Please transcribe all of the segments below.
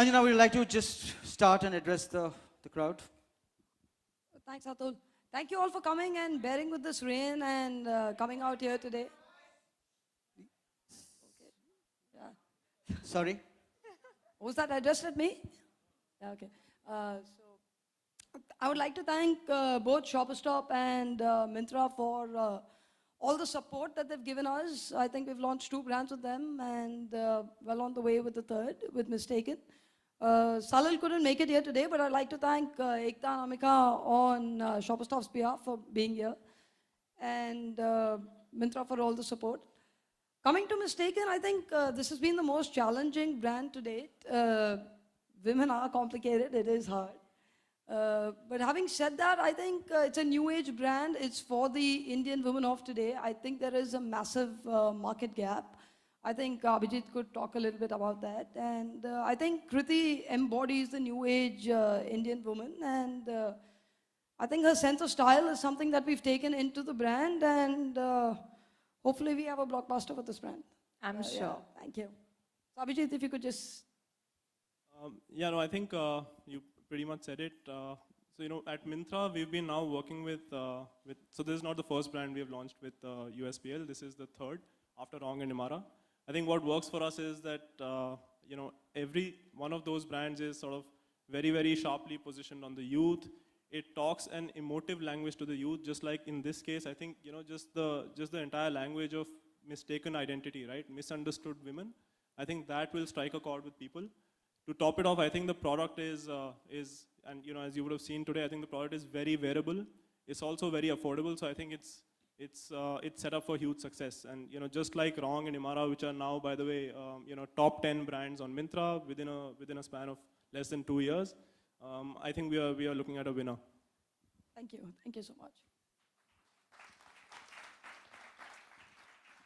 Sanjana, would you like to just start and address the crowd? Thanks, Atul. Thank you all for coming and bearing with this rain and coming out here today. Okay. Yeah. Sorry? Was that addressed at me? Yeah, okay. So I would like to thank both Shopper Stop and Myntra for all the support that they've given us. I think we've launched 2 brands with them and well on the way with the third, with Mistaken. Salil couldn't make it here today, but I'd like to thank Ekta and Amika on Shopper Stop's behalf for being here and Myntra for all the support. Coming to Mistaken, I think this has been the most challenging brand to date. Women are complicated, it is hard. But having said that, I think it's a new age brand. It's for the Indian women of today. I think there is a massive market gap. I think Abhijit could talk a little bit about that. And I think Kriti embodies the new age Indian woman. And I think her sense of style is something that we've taken into the brand. And hopefully we have a blockbuster with this brand. I'm sure. Yeah, thank you. So Abhijit, if you could just... Yeah, no, I think you pretty much said it. So, you know, at Myntra, we've been now working with so this is not the first brand we have launched with USPL. This is the third after Wrong and Imara. I think what works for us is that, you know, every one of those brands is sort of very, very sharply positioned on the youth. It talks an emotive language to the youth, just like in this case, I think, you know, just the entire language of mistaken identity, right? Misunderstood women. I think that will strike a chord with people. To top it off, I think the product is, and you know, as you would have seen today, I think the product is very wearable. It's also very affordable, so I think it's set up for huge success. And you know, just like Wrong and Imara, which are now, by the way, you know, top 10 brands on Myntra within a span of less than 2 years, I think we are looking at a winner. Thank you so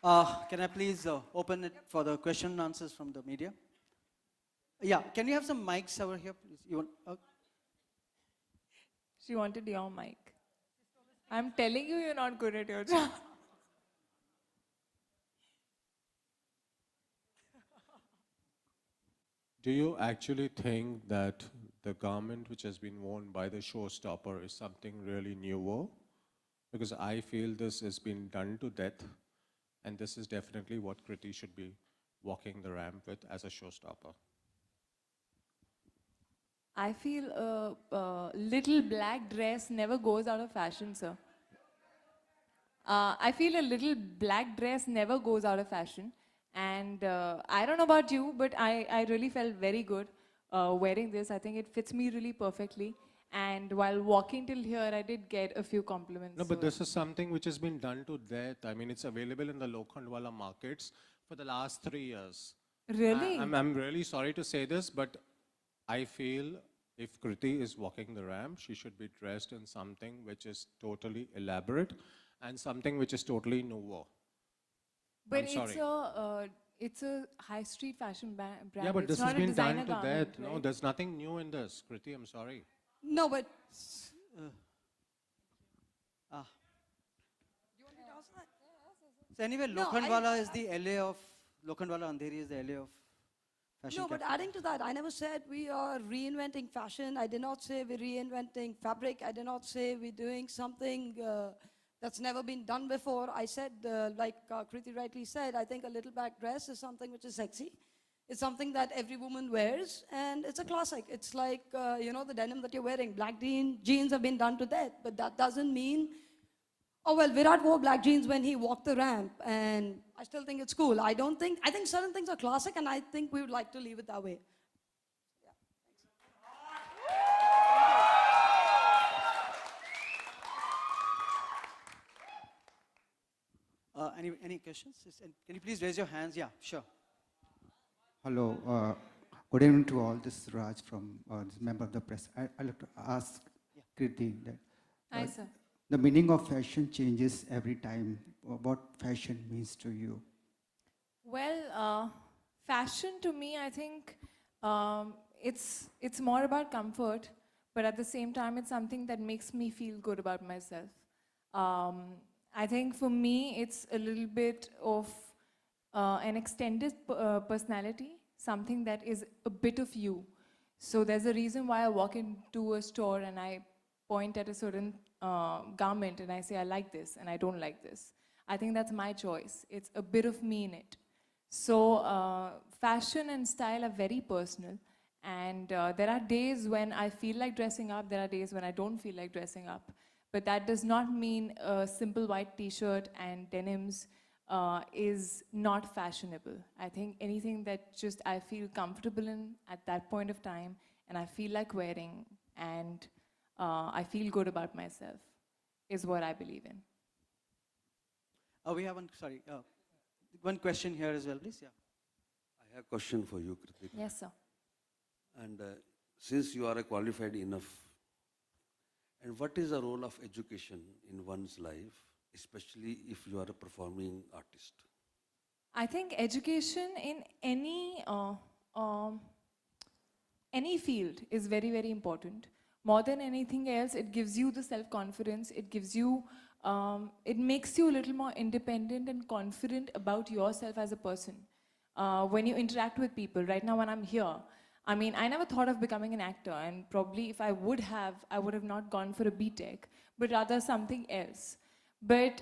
much. Can I please open it for the question and answers from the media? Yeah, can you have some mics over here, please? You want, She wanted your mic. I'm telling you, you're not good at your job. Do you actually think that the garment which has been worn by the showstopper is something really newer? Because I feel this has been done to death, and this is definitely what Kriti should be walking the ramp with as a showstopper. I feel a little black dress never goes out of fashion, sir. I feel a little black dress never goes out of fashion. And I don't know about you, but I really felt very good wearing this. I think it fits me really perfectly. And while walking till here, I did get a few compliments. No, but this is something which has been done to death. I mean, it's available in the Lokhandwala markets for the last 3 years. Really? I'm really sorry to say this, but I feel if Kriti is walking the ramp, she should be dressed in something which is totally elaborate and something which is totally newer. But it's a high street fashion brand. Yeah, but it's this has been done to death. Right? No, there's nothing new in this. Kriti, I'm sorry. No, but... do you want me to answer that? So anyway, Lokhandwala is the LA of, Lokhandwala Andheri is the LA of fashion. No, but adding to that, I never said we are reinventing fashion. I did not say we're reinventing fabric. I did not say we're doing something that's never been done before. I said, like Kriti rightly said, I think a little black dress is something which is sexy. It's something that every woman wears, and it's a classic. It's like, you know, the denim that you're wearing. Black jeans have been done to death, but that doesn't mean, oh, well, Virat wore black jeans when he walked the ramp, and I still think it's cool. I think certain things are classic, and I think we would like to leave it that way. Any questions? Can you please raise your hands? Yeah, sure. Hello, good evening to all. This is Raj from this member of the press. I'd like to ask Kriti that Hi, sir. the meaning of fashion changes every time. What fashion means to you? Well, fashion to me, I think it's more about comfort, but at the same time, it's something that makes me feel good about myself. I think for me, it's a little bit of an extended personality, something that is a bit of you. So there's a reason why I walk into a store and I point at a certain garment and I say, I like this and I don't like this. I think that's my choice. It's a bit of me in it. So fashion and style are very personal. And there are days when I feel like dressing up, there are days when I don't feel like dressing up. But that does not mean a simple white t-shirt and denims is not fashionable. I think anything that just I feel comfortable in at that point of time and I feel like wearing and I feel good about myself is what I believe in. We have one question here as well, please. Yeah. I have a question for you, Kriti. Yes, sir. And since you are a qualified enough, and what is the role of education in one's life, especially if you are a performing artist? I think education in any field is very, very important. More than anything else, it gives you the self-confidence. It gives you, it makes you a little more independent and confident about yourself as a person. When you interact with people, right now when I'm here, I mean, I never thought of becoming an actor, and probably if I would have not gone for a B.Tech, but rather something else. But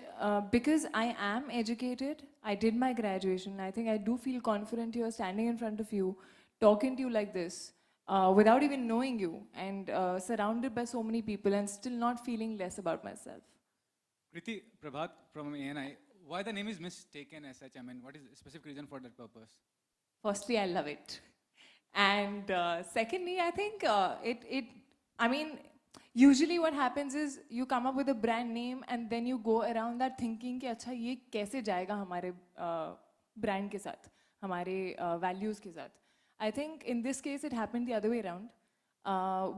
because I am educated, I did my graduation, I think I do feel confident here standing in front of you, talking to you like this, without even knowing you, and surrounded by so many people and still not feeling less about myself. Kriti, Prabhat from ANI, why the name is mistaken as such? I mean, what is the specific reason for that purpose? Firstly, I love it. And secondly, I think I mean, usually what happens is you come up with a brand name and then you go around that thinking कि अच्छा ये कैसे जाएगा हमारे brand के साथ, हमारे values के साथ. I think in this case it happened the other way around.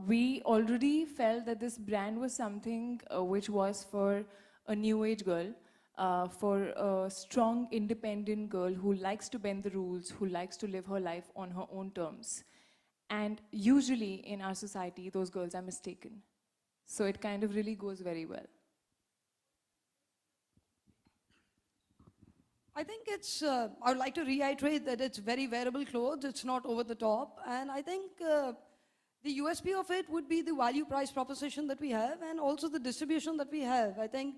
We already felt that this brand was something which was for a new age girl, for a strong, independent girl who likes to bend the rules, who likes to live her life on her own terms. And usually in our society, those girls are mistaken. So it kind of really goes very well. I think it's, I would like to reiterate that it's very wearable clothes, it's not over the top. And I think the USP of it would be the value price proposition that we have and also the distribution that we have. I think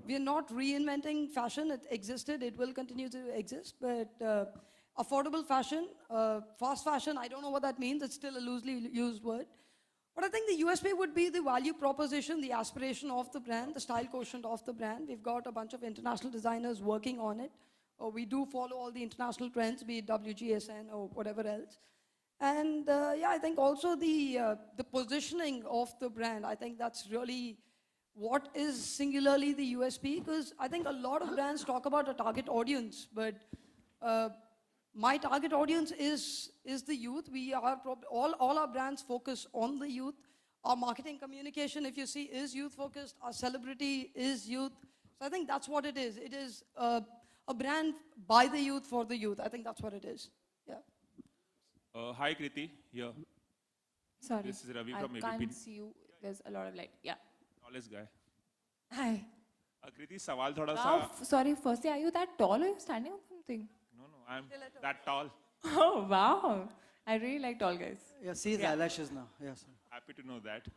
we are not reinventing fashion. It existed, it will continue to exist, but affordable fashion, fast fashion, I don't know what that means. It's still a loosely used word. But I think the USP would be the value proposition, the aspiration of the brand, the style quotient of the brand. We've got a bunch of international designers working on it. We do follow all the international trends, be it WGSN or whatever else. And yeah, I think also the positioning of the brand, I think that's really what is singularly the USP, because I think a lot of brands talk about a target audience, but my target audience is the youth. We are all our brands focus on the youth. Our marketing communication, if you see, is youth focused. Our celebrity is youth. So I think that's what it is. It is a brand by the youth for the youth. I think that's what it is. Yeah. Hi Kriti, here. Sorry, This is Ravi I from can't ABP. see you. There's a lot of light. Yeah. Tallest guy. Hi. Kriti, सवाल थोड़ा सा. Wow, sorry, firstly, are you that tall or are you standing on something? No, I'm that tall. Oh, wow. I really like tall guys. Yeah, see his eyelashes now. Yes. Happy to know that.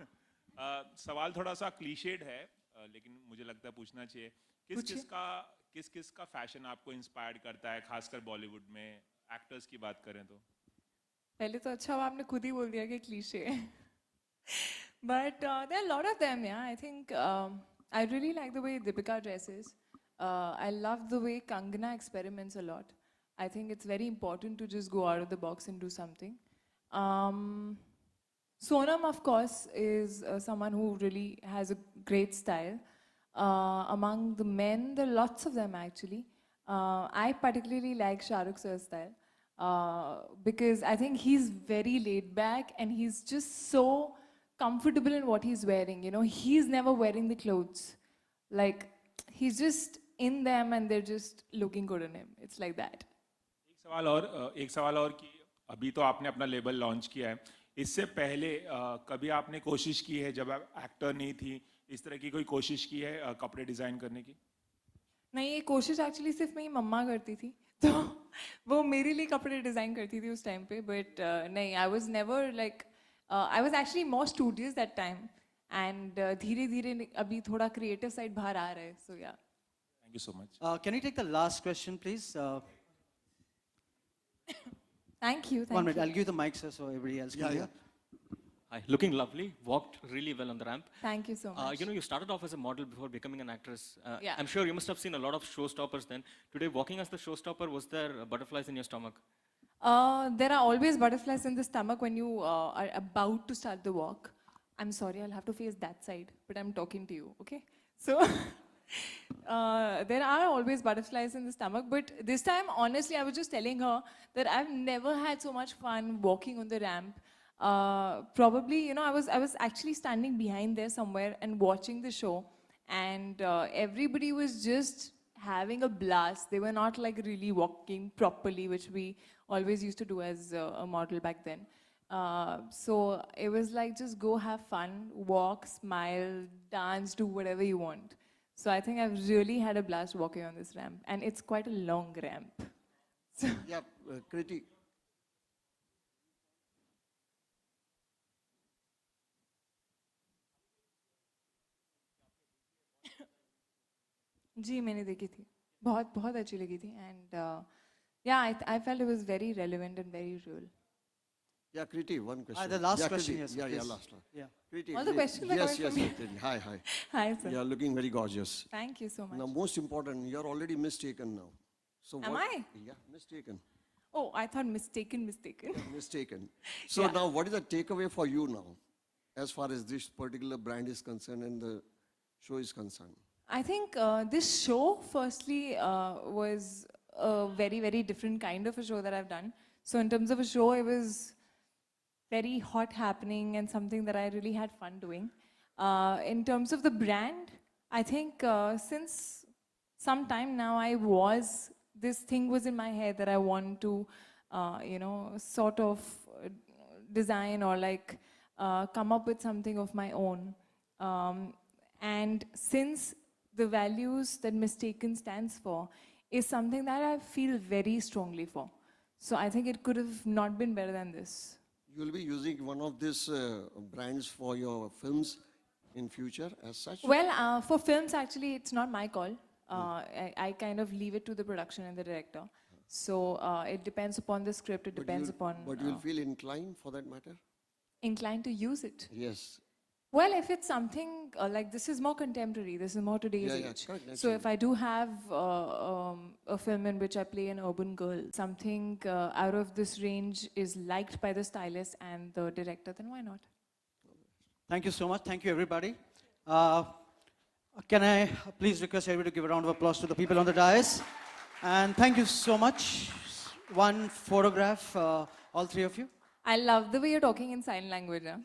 सवाल थोड़ा सा clichéd है, लेकिन मुझे लगता है पूछना चाहिए. किस किस का फैशन आपको इंस्पायर्ड करता है, खासकर बॉलीवुड में एक्टर्स की बात करें तो? पहले तो अच्छा हुआ आपने खुद ही बोल दिया कि क्लीशे है. But there are a lot of them, yeah. I think I really like the way Deepika dresses. I love the way Kangana experiments a lot. I think it's very important to just go out of the box and do something. Sonam, of course, is someone who really has a great style. Among the men, there are lots of them actually. I particularly like Shah Rukh Sir's style because I think he's very laid back and he's just so comfortable in what he's wearing. You know, he's never wearing the clothes. Like, he's just in them and they're just looking good on him. It's like that. एक सवाल और कि अभी तो आपने अपना label launch किया है. इससे पहले कभी आपने कोशिश की है, जब आप एक्टर नहीं थी, इस तरह की कोई कोशिश की है कपड़े डिजाइन करने की? नहीं, ये कोशिश एक्चुअली सिर्फ मेरी मम्मा करती थी. तो वो मेरे लिए कपड़े डिजाइन करती थी उस टाइम पे, but नहीं, I was never like, I was actually more studious that time, and धीरे धीरे अभी थोड़ा creative side बाहर आ रहा है, so yeah. Thank you so much. Can you take the last question, please? Thank you. One minute, I'll give the mic, sir, so everybody else can hear. Hi, looking lovely, walked really well on the ramp. Thank you so much. You know, you started off as a model before becoming an actress. Yeah. I'm sure you must have seen a lot of showstoppers then. Today, walking as the showstopper, was there butterflies in your stomach? There are always butterflies in the stomach when you are about to start the walk. I'm sorry, I'll have to face that side, but I'm talking to you, okay? So, there are always butterflies in the stomach, but this time, honestly, I was just telling her that I've never had so much fun walking on the ramp. Probably, you know, I was actually standing behind there somewhere and watching the show, and everybody was just having a blast. They were not like really walking properly, which we always used to do as a model back then. So it was like, just go have fun, walk, smile, dance, do whatever you want. So I think I've really had a blast walking on this ramp, and it's quite a long ramp. So Yeah, Kriti. जी मैंने देखी थी, बहुत बहुत अच्छी लगी थी, and yeah, I felt it was very relevant and very real. Yeah, Kriti, one question. The last yeah, question, Kriti. yes, Yeah, please. last one. Yeah. Kriti, All the questions are yes, coming yes, from yes, me. Kriti. Hi, hi. Hi, sir. You are looking very gorgeous. Thank you so much. Now, most important, you are already mistaken now. So Am what, I? Yeah, mistaken. Oh, I thought mistaken. Mistaken. So Yeah. now, what is the takeaway for you now, as far as this particular brand is concerned and the show is concerned? I think this show, firstly, was a very, very different kind of a show that I've done. So in terms of a show, it was very hot happening and something that I really had fun doing. In terms of the brand, I think since some time now, this thing was in my head that I want to, you know, sort of design or like come up with something of my own. And since the values that Mistaken stands for is something that I feel very strongly for. So I think it could have not been better than this. You will be using one of these brands for your films in future as such? Well, for films, actually, it's not my call. I kind of leave it to the production and the director. So it depends upon the script, it depends upon... But you will feel inclined for that matter? Inclined to use it. Yes. Well, if it's something like this is more contemporary, this is more today's age. Correct, So if I do have a film in which I play an urban girl, something out of this range is liked by the stylist and the director, then why not? Thank you so much. Thank you, everybody. Can I please request everybody to give a round of applause to the people on the dais? And thank you so much. One photograph, all three of you. I love the way you're talking in sign language. Huh?